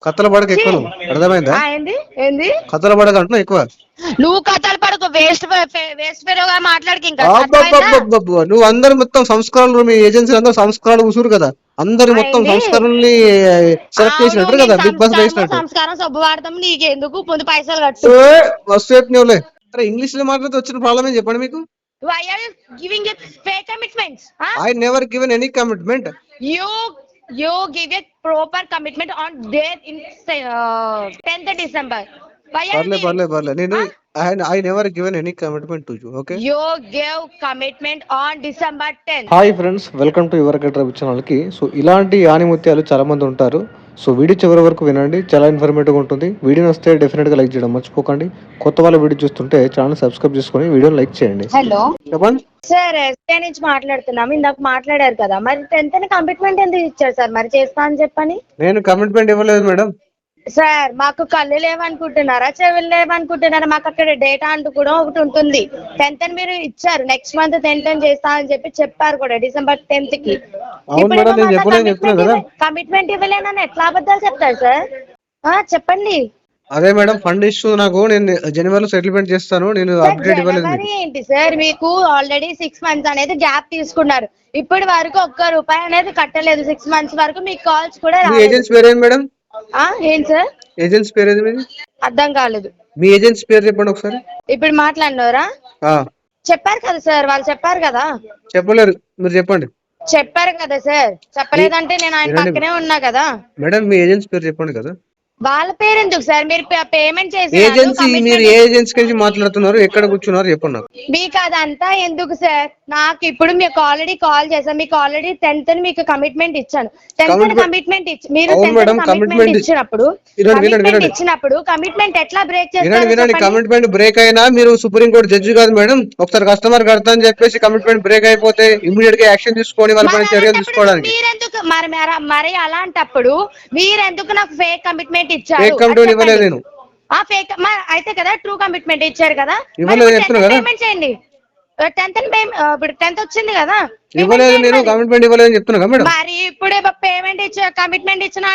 కథల పడక ఎక్కువ నువ్వు అర్థమైందా? ఏంది ఏంది కథల పడక అంటున్నావు ఎక్కువ. నువ్వు కథలు పడకు, వేస్ట్ వేస్ట్ ఫెలోగా మాట్లాడికి ఇంకా నువ్వు అందరు మొత్తం సంస్కారాలు మీ ఏజెన్సీ అందరూ సంస్కారాలు కూసురు కదా, అందరు మొత్తం సంస్కారాన్ని సెలెక్ట్ చేసినట్టు కదా బిగ్ బాస్ వేసినట్టు. సంస్కారం సబ్బు వాడతాం, నీకెందుకు ముందు పైసలు కట్టు. మస్తు చెప్పినవులే. అరే ఇంగ్లీష్ లో మాట్లాడితే వచ్చిన ప్రాబ్లం ఏం చెప్పండి మీకు? Why are you giving a fake commitments? I never given any commitment. You give a proper commitment on date in 10th December. Why are you Parle. Nenu I never given any commitment to you. Okay. You gave commitment on December 10th. Hi friends, welcome to your get Ravi channel కి. So ఇలాంటి ఆనిముత్యాలు చాలా మంది ఉంటారు. So video చివరి వరకు వినండి, చాలా informative గా ఉంటుంది. వీడియో వస్తే డెఫినెట్ గా లైక్ చేయడం మర్చిపోకండి. కొత్త వాళ్ళ వీడియో చూస్తుంటే ఛానల్ సబ్స్క్రైబ్ చేసుకొని వీడియోని లైక్ చేయండి. హలో చెప్పండి సార్, ఎస్కే నుంచి మాట్లాడుతున్నాం. ఇందాక మాట్లాడారు కదా, మరి 10th కమిట్మెంట్ ఎందుకు ఇచ్చారు సార్? మరి చేస్తా అని చెప్పని. నేను కమిట్మెంట్ ఇవ్వలేదు మేడం. సార్ మాకు కళ్ళు లేవనుకుంటున్నారా, చెవులు లేవనుకుంటున్నారా? మాకు అక్కడ డేటా అంటూ కూడా ఒకటి ఉంటుంది. 10th మీరు ఇచ్చారు, నెక్స్ట్ మంత్ 10th చేస్తా అని చెప్పారు కూడా December 10th కి. కమిట్మెంట్ ఇవ్వలేనని ఎట్లా అబద్ధాలు చెప్తారు సార్? చెప్పండి. అదే మేడం, ఫండ్ ఇష్యూ నాకు, నేను జనవరిలో సెటిల్మెంట్ చేస్తాను. నేను అప్డేట్ ఇవ్వలేదు. ఏంటి సార్, మీకు ఆల్రెడీ 6 months అనేది గ్యాప్ తీసుకున్నారు. ఇప్పటి వరకు ఒక్క రూపాయి అనేది కట్టలేదు. 6 months వరకు మీకు కాల్స్ కూడా ఏజెన్సీ పేరు ఏంటి మేడం? ఏం సార్ ఏజెన్సీ పేరు ఏది మీది? అర్థం కాలేదు. మీ ఏజెన్సీ పేరు చెప్పండి ఒకసారి. ఇప్పుడు మాట్లాడినవరా? చెప్పారు కదా సార్, వాళ్ళు చెప్పారు కదా. చెప్పలేరు, మీరు చెప్పండి. చెప్పారు కదా సార్, చెప్పలేదంటే నేను ఆయన పక్కనే ఉన్నా కదా. మేడం మీ ఏజెన్సీ పేరు చెప్పండి కదా. వాళ్ళ పేరు ఎందుకు సార్? మీరు పేమెంట్ చేసి ఏజెన్సీ, మీరు ఏ ఏజెన్సీ గురించి మాట్లాడుతున్నారు, ఎక్కడ కూర్చున్నారు చెప్పండి నాకు. మీకు అదంతా ఎందుకు సార్? నాకు ఇప్పుడు మీకు ఆల్రెడీ కాల్ చేశాను. మీకు ఆల్రెడీ 10th మీకు కమిట్మెంట్ ఇచ్చాను. 10th కమిట్మెంట్ మీరు కమిట్మెంట్ ఇచ్చినప్పుడు కమిట్మెంట్ ఎట్లా బ్రేక్ చేస్తారు? కమిట్మెంట్ బ్రేక్ అయినా మీరు సుప్రీం కోర్టు జడ్జి కాదు మేడం. ఒకసారి కస్టమర్ కడతా అని చెప్పేసి కమిట్మెంట్ బ్రేక్ అయిపోతే ఇమీడియట్ గా యాక్షన్ తీసుకొని వాళ్ళ చర్యలు తీసుకోవడానికి. మీరెందుకు మరి అలాంటప్పుడు మీరెందుకు నాకు ఫేక్ కమిట్మెంట్ ఇచ్చారు? అయితే కదా ట్రూ కమిట్మెంట్ ఇచ్చారు కదా, పేమెంట్ చేయండి. 10th వచ్చింది కదా, ఇవ్వలేదు. నేను కమిట్మెంట్ ఇవ్వలేదని చెప్తున్నా మేడం. మరి ఇప్పుడే పేమెంట్ కమిట్మెంట్ ఇచ్చిన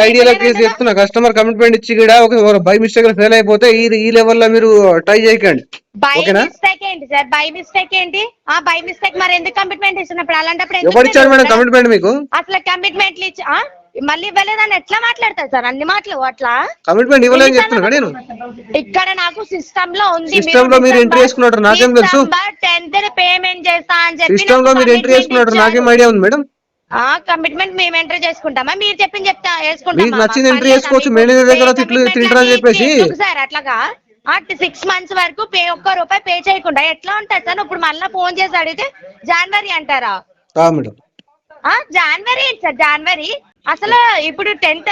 ఐడియా చెప్తున్నా. కస్టమర్ కమిట్మెంట్ ఇచ్చి కూడా ఒక బై మిస్టేక్ ఫెయిల్ అయిపోతే ఈ లెవెల్ లో మీరు ట్రై చేయకండి. బై మిస్టేక్ ఏంటి సార్? బై మిస్టేక్ ఏంటి? బై మిస్టేక్ మరి ఎందుకు కమిట్మెంట్ ఇచ్చినప్పుడు అలాంటప్పుడు ఎవరు ఇచ్చారు మేడం కమిట్మెంట్ మీకు? అసలు కమిట్మెంట్లు ఇచ్చి మళ్ళీ ఇవ్వలేదని ఎట్లా మాట్లాడతారు సార్? అన్ని మాటలు అట్లా కమిట్మెంట్ ఇవ్వలేదని చెప్తున్నా నేను. ఇక్కడ నాకు సిస్టమ్ లో ఉంది, సిస్టమ్ లో మీరు ఎంట్రీ చేసుకున్నారు నాకేం తెలుసు. 10th పేమెంట్ చేస్తా అని చెప్పి సిస్టమ్ లో మీరు ఎంట్రీ చేసుకున్నారు నాకేం ఐడియా ఉంది మేడం. కమిట్మెంట్ మేము ఎంటర్ చేసుకుంటామా? మీరు చెప్పింది వేసుకుంటాం. నచ్చింది ఎంట్రీ చేసుకోవచ్చు. మేనేజర్ దగ్గర తింటారని చెప్పేసి సార్ అట్లాగా 6 months వరకు ఒక్క రూపాయి పే చేయకుండా ఎట్లా ఉంటారు సార్? ఇప్పుడు మళ్ళీ ఫోన్ చేసి అడిగితే జనవరి అంటారా? జనవరి ఏంటి సార్? జనవరి అసలు ఇప్పుడు 10th,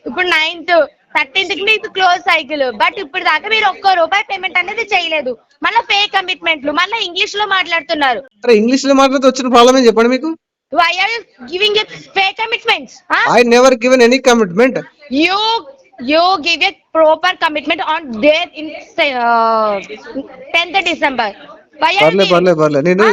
ఇప్పుడు 9th, 13th కి మీకు క్లోజ్ సైకిల్. బట్ ఇప్పుడు దాకా మీరు ఒక్క రూపాయి పేమెంట్ అనేది చేయలేదు. మళ్ళీ ఫేక్ కమిట్మెంట్లు, మళ్ళీ ఇంగ్లీష్ లో మాట్లాడుతున్నారు. ఇంగ్లీష్ లో మాట్లాడితే వచ్చిన ప్రాబ్లం ఏం చెప్పండి మీకు? Why are you giving a fake commitments? I never given any commitment. You give a proper commitment on date in 10th December. Parle. Nenu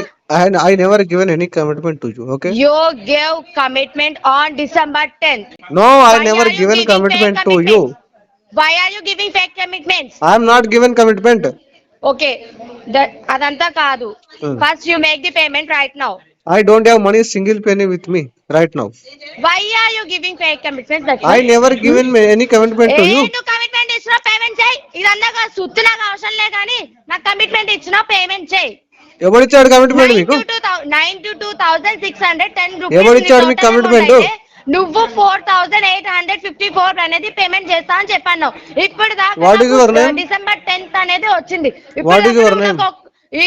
I never given any commitment to you. Okay. You gave commitment on December 10th. No, I never given commitment to you. Why are you giving fake commitments? I am not given commitment. Okay, adanta kaadu. First you make the payment right now. I don't have money single penny with me right now. Why are you giving fake commitments? I never given any commitment to you. ఏంటి commitment ఇచ్చినా payment చేయి. ఇదంతా సుత్తు నాకు అవసరం లే, కానీ నాకు commitment ఇచ్చినా పేమెంట్ చేయి. ఎవరిచ్చాడు కమిట్మెంట్ మీకు? 92,610 రూపీస్. ఎవరిచ్చాడు మీకు కమిట్మెంట్? నువ్వు 4,854 అనేది పేమెంట్ చేస్తా అని చెప్పాను. ఇప్పుడు దాకా December 10th అనేది వచ్చింది.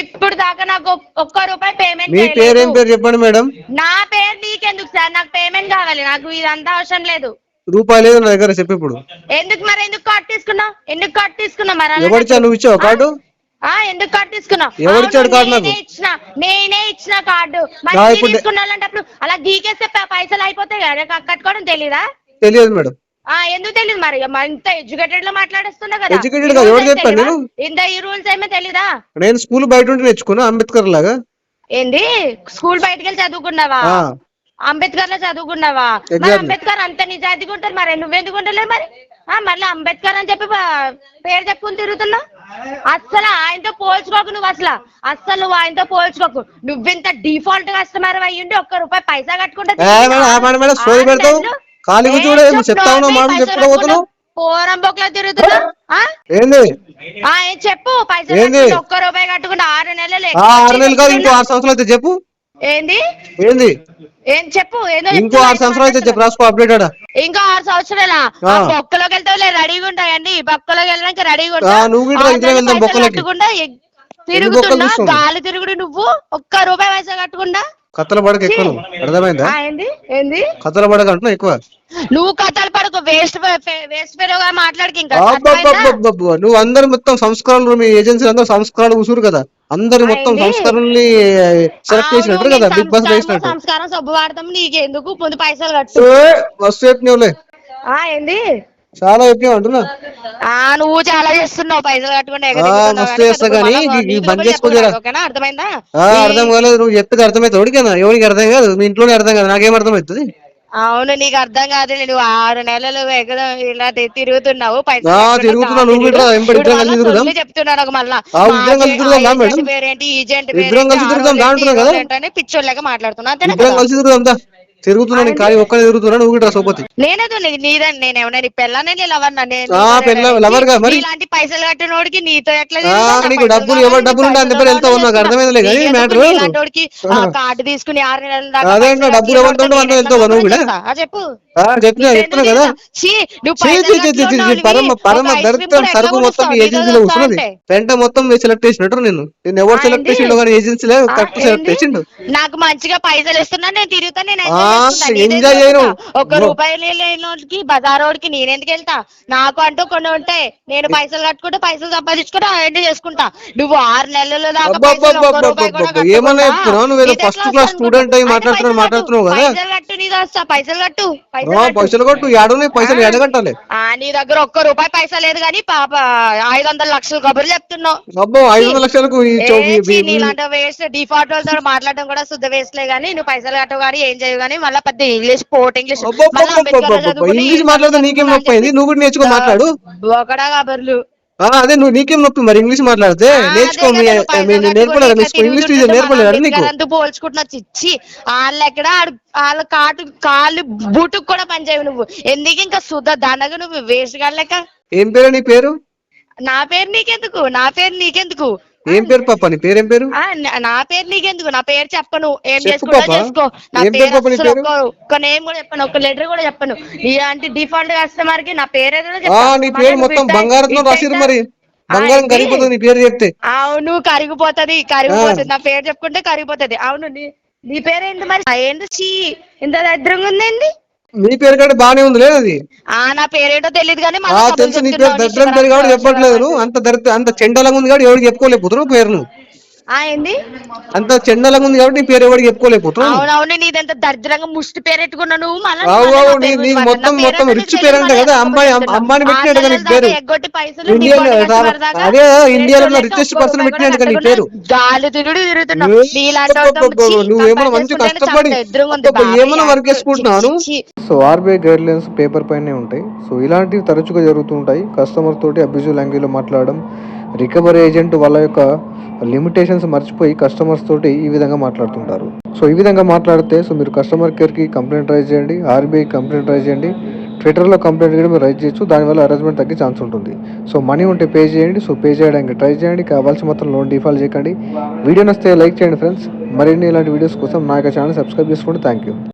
ఇప్పుడు దాకా నాకు ఒక్క రూపాయి పేమెంట్. మీ పేరు ఏం పేరు చెప్పండి మేడం. నా పేరు మీకెందుకు సార్? నాకు పేమెంట్ కావాలి, నాకు ఇదంతా అవసరం లేదు. రూపాయి లేదు నా దగ్గర చెప్పు ఇప్పుడు. ఎందుకు కార్డు తీసుకున్నావు? మరి ఎవరిచ్చా? నువ్వు ఇచ్చావు కార్డు? ఎందుకు కార్డు తీసుకున్నావు? ఎవరిచ్చాడు కార్డు? నాకు నేనే ఇచ్చిన కార్డు. తీసుకున్నాలంటప్పుడు అలా గీకేస్తే పైసలు అయిపోతాయి కదా, కట్టుకోవడం తెలీదా? తెలియదు మేడం. ఎందుకు తెలియదు? మరి ఇంత ఎడ్యుకేటెడ్ లో మాట్లాడేస్తున్నా కదా. ఎడ్యుకేటెడ్ గా ఎవరు చెప్తాను నేను? ఇంత ఈ రూల్స్ ఏమో తెలీదా? నేను స్కూల్ బయట ఉంటే నేర్చుకున్నా అంబేద్కర్ లాగా. ఏంది స్కూల్ బయటకి వెళ్ళి చదువుకున్నావా? అంబేద్కర్ లో చదువుకున్నావా? మరి అంబేద్కర్ అంత నిజాయితీగా ఉంటారు, మరి నువ్వెందుకు ఉండలేదు మరి? మళ్ళీ అంబేద్కర్ అని చెప్పి పేరు చెప్పుకుని తిరుగుతున్నావు. అస్సలు ఆయనతో పోల్చుకోకు నువ్వు, అస్సలు నువ్వు ఆయనతో పోల్చుకోకు. నువ్వింత డిఫాల్ట్ కస్టమర్ అయ్యిండి ఒక్క రూపాయి పైసా కట్టుకుంటే పోరంబోక్లో తిరుగుతున్నావు. చెప్పు, పైసలు ఒక్క రూపాయి కట్టుకుంటే 6 నెలలు. 6 నెలలు కాదు, ఇంకో 6 సంవత్సరాలు అయితే చెప్పు. ఏంది ఏం చెప్పు? ఇంకో 6 సంవత్సరాలు అయితే చెప్పు, రాసుకో అప్డేట్. ఇంకో 6 సంవత్సరాలా? బొక్కలోకి వెళ్తావులే, రెడీగా ఉంటాయండి. బొక్కలోకి వెళ్ళడానికి రెడీగా తిరుగుతున్నా, గాలి తిరుగుడు. నువ్వు ఒక్క రూపాయి పైసా కట్టకుండా కథల పడక ఎక్కువ, అర్థమైందా? ఏంది కథల పడక అంటున్నా ఎక్కువ. నువ్వు కథలు పడకు, వేస్ట్ ఫెలోగా మాట్లాడికి. ఇంకా నువ్వు అందరు మొత్తం సంస్కరణలు, మీ ఏజెన్సీ అందరూ సంస్కరణలు కూసురు కదా, అందరు మొత్తం సంస్కరణల్ని సెలెక్ట్ చేసినట్టు కదా, బిగ్ బాస్ వేసినట్టు. సంస్కారం సబ్బు వాడతాం, నీకెందుకు? ముందు పైసలు కట్టు. మస్తు చెప్పినవులే. ఏంది చాలా చెప్పినావు అంటున్నా. నువ్వు చాలా చేస్తున్నావు, పైసలు కట్టుకుంటే మస్తు చేస్తా కానీ బంద్ చేసుకోలేరా? అర్థమైందా? అర్థం కాలేదు, నువ్వు చెప్పేది అర్థమైతే ఎవరికైనా, ఎవరికి అర్థం కాదు, మీ ఇంట్లోనే అర్థం కాదు, నాకేం అర్థమవుతుంది? అవును, నీకు అర్థం కాదు. నువ్వు 6 నెలలు ఇలా తిరుగుతున్నావు, చెప్తున్నాను మళ్ళా పేరేంటి ఏజెంట్ పేరేంటి పిచ్చోళ్ళగా మాట్లాడుతున్నా. తిరుగుతున్నాను కానీ ఒక్కనే తిరుగుతున్నా, నువ్వు కూడా సోపతి. నేనేదో నేనేమన్నా నీ పెళ్ళానే ఇలాంటి పైసలు కట్టినోడికి నీతో ఎట్లా డబ్బులు ఎవరు డబ్బులు వెళ్తావు, నాకు అర్థమైంది కానీ మ్యాటర్. కార్డు తీసుకుని 6 నెలల దాకా డబ్బులు ఎవరు వెళ్తావు నువ్వు కూడా చెప్పు. చెప్తున్నా కదా, పరమ దరిద్రం సరుకు మొత్తం ఏజెన్సీలో వస్తున్నది. పెంట మొత్తం సెలెక్ట్ చేసినట్టు నేను ఎవరు సెలెక్ట్ చేసిండు కానీ ఏజెన్సీలో కరెక్ట్ సెలెక్ట్ చేసిండు. నాకు మంచిగా పైసలు ఇస్తున్నా, నేను తిరుగుతా, నేను ఎంజాయ్ చేయను. 1 రూపాయి లేనోడికి బజారోడికి నేనెందుకు వెళ్తా? నాకు అంటూ కొన్ని ఉంటాయి, నేను పైసలు కట్టుకుంటే పైసలు సంపాదించుకుంటే అవన్నీ చేసుకుంటా. నువ్వు 6 నెలల దాకా ఏమన్నా చెప్తున్నావు? నువ్వు ఫస్ట్ క్లాస్ స్టూడెంట్ అయి మాట్లాడుతున్నావు కదా. పైసలు కట్టు, పైసలు కట్టు. ఏడున్నాయి పైసలు, ఎడగట్టాలి. నీ దగ్గర 1 రూపాయి పైసా లేదు కానీ పాప 500 లక్షల కబుర్లు చెప్తున్నావు. అబ్బో 500 లక్షలకు నీలాంటి వేస్ట్ డిఫాల్ట్ వాళ్ళతో మాట్లాడడం కూడా శుద్ధ వేస్ట్లే గానీ, నువ్వు పైసలు కట్టవు కానీ ఏం చేయవు కానీ మళ్ళీ పెద్ద ఇంగ్లీష్ ఇంగ్లీష్ మాట్లాడితే నీకేం నొప్పి అయింది? నువ్వు కూడా నేర్చుకో, మాట్లాడు. ఒకడా కబుర్లు అదే నువ్వు నీకేం నొప్పి మరి ఇంగ్లీష్ మాట్లాడితే? నేర్చుకో, నేర్పలేదు ఇంగ్లీష్ నేర్పలేదు నీకు. పోల్చుకుంటున్నా చిచ్చి, వాళ్ళు ఎక్కడ వాళ్ళ కాళ్ళు బూటుకు కూడా పనిచేయవు నువ్వు. ఎందుకు ఇంకా సుధా దానగా నువ్వు వేస్ట్ గా లెక్క. ఏం పేరు నీ పేరు? నా పేరు నీకెందుకు? ఏం పేరు పాప? నీ పేరు ఏం పేరు? నా పేరు నీకెందుకు? నా పేరు చెప్పను, ఏం చేసుకుంటా చేసుకో. నా పేరు ఒక నేమ్ కూడా చెప్పను, ఒక లెటర్ కూడా చెప్పను. ఇలాంటి డిఫాల్ట్ కస్టమర్ కి నా పేరు నీ పేరు మొత్తం బంగారంతో రాసిరు, మరి బంగారం కరిగిపోతుంది నీ పేరు చెప్తే. అవును కరిగిపోతుంది. నా పేరు చెప్పుకుంటే కరిగిపోతుంది. అవును, నీ పేరేంటి మరి? ఏంటి ఇంత దరిద్రంగా ఉందండి? నీ పేరు కంటే బానే ఉంది లేదు అది. నా పేరేటో తెలియదు కానీ తెలుసు, నీ పేరు దరిద్రం పేరు కాబట్టి చెప్పట్లేదు. అంత చెండలంగా ఉంది కాబట్టి ఎవరికి చెప్పుకోలేకపోతున్నావు పేరు. నువ్వు ఏంది అంత చెండలంగా ఉంది కాబట్టి నీ పేరు ఎవరికి చెప్పుకోలేకపోతున్నావు. అవునవును, నీదంత దరిద్రంగా ముష్టి పేరెట్టుకున్నా నువ్వు. మొత్తం రిచ్ పేరు అంటే కదా, అమ్మాయిని పెట్టినట్టు కదా నీ పేరు. అదే ఇండియాలో రిచెస్ట్ పర్సన్ పెట్టినట్టు కదా నీ పేరు. నువ్వేమో మంచి కష్టపడి ఏమైనా వర్క్ చేసుకుంటున్నాను. So RBI guide lines paper పైనే ఉంటాయి. సో ఇలాంటివి తరచుగా జరుగుతూ ఉంటాయి. కస్టమర్ తోటి అబ్యూజివ్ లాంగ్వేజ్ లో మాట్లాడడం, రికవరీ ఏజెంట్ వాళ్ళ యొక్క లిమిటేషన్స్ మర్చిపోయి కస్టమర్స్ తోటి ఈ విధంగా మాట్లాడుతుంటారు. సో ఈ విధంగా మాట్లాడితే మీరు కస్టమర్ కేర్కి కంప్లైంట్ రైజ్ చేయండి, ఆర్బీఐ కంప్లైంట్ రైజ్ చేయండి, ట్విట్టర్లో కంప్లైంట్ కూడా మీరు రైజ్ చేయొచ్చు. దానివల్ల హరాస్మెంట్ తగ్గే ఛాన్స్ ఉంటుంది. సో మనీ ఉంటే పే చేయండి. సో పే చేయడానికి ట్రై చేయండి. కావాల్సిన మొత్తం లోన్ డిఫాల్ట్ చేయకండి. వీడియో నచ్చితే లైక్ చేయండి ఫ్రెండ్స్. మరిన్ని ఇలాంటి వీడియోస్ కోసం నా యొక్క ఛానల్ సబ్స్క్రైబ్ చేసుకోండి. Thank you.